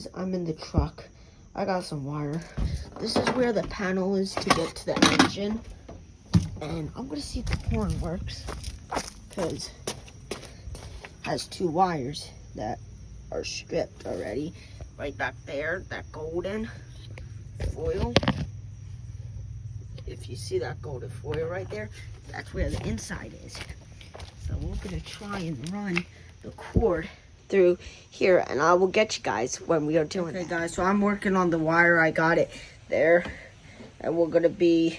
guys, I'm in the truck. I got some wire. This is where the panel is to get to the engine. And I'm gonna see if the horn works, because it has 2 wires that are stripped already. Right back there, that golden foil. If you see that golden foil right there, that's where the inside is. So we're gonna try and run the cord through here, and I will get you guys when we are doing that. Okay guys, so I'm working on the wire. I got it there, and we're gonna be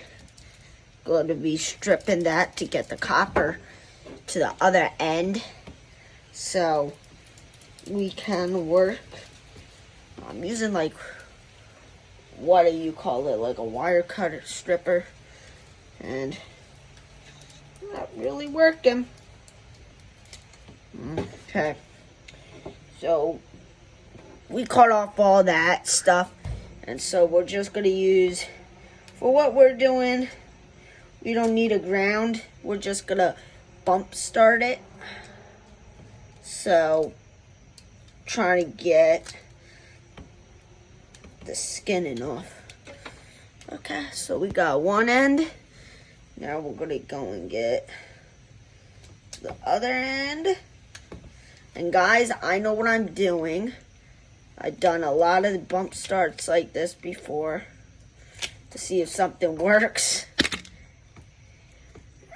stripping that to get the copper to the other end, so we can work. I'm using, like, what do you call it, like a wire cutter stripper, and not really working. Okay, so we cut off all that stuff, and so we're just gonna use, for what we're doing, we don't need a ground, we're just gonna bump start it. So trying to get the skinning off. Okay, so we got one end. Now we're gonna go and get the other end. And guys, I know what I'm doing. I've done a lot of bump starts like this before to see if something works.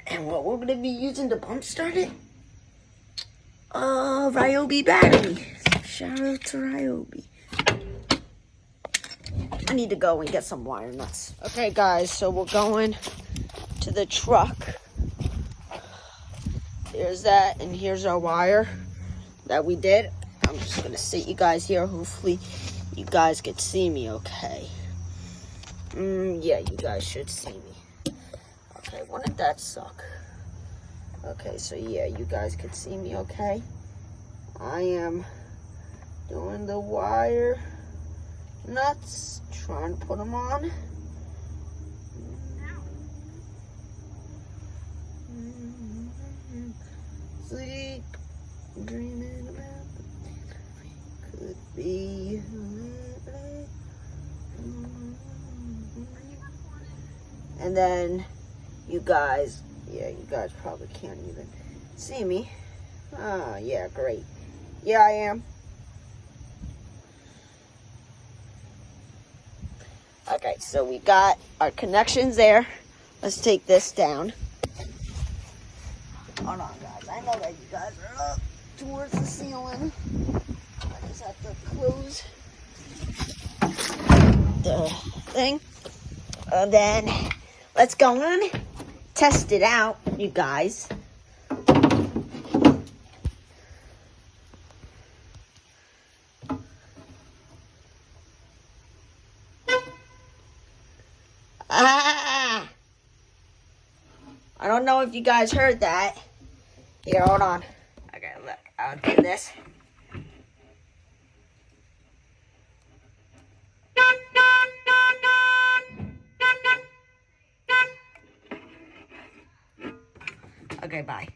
And what we're gonna be using to bump start it? Ryobi battery. Shout out to Ryobi. I need to go and get some wire nuts. Okay guys, so we're going to the truck. There's that, and here's our wire that we did. I'm just gonna sit you guys here. Hopefully you guys can see me okay. Yeah, you guys should see me. Okay, wouldn't that suck? Okay, so yeah, you guys can see me okay. I am doing the wire nuts, trying to put them on. Sleep, dreaming about could be. And then you guys, yeah, you guys probably can't even see me. Ah, yeah, great. Yeah, I am. Okay, so we got our connections there. Let's take this down. Hold on, guys. I know that you guys are up towards the ceiling. I just have to close the thing. And then let's go on, test it out, you guys. Ah! I don't know if you guys heard that. Here, hold on. Okay, look, I'll do this. Okay, bye.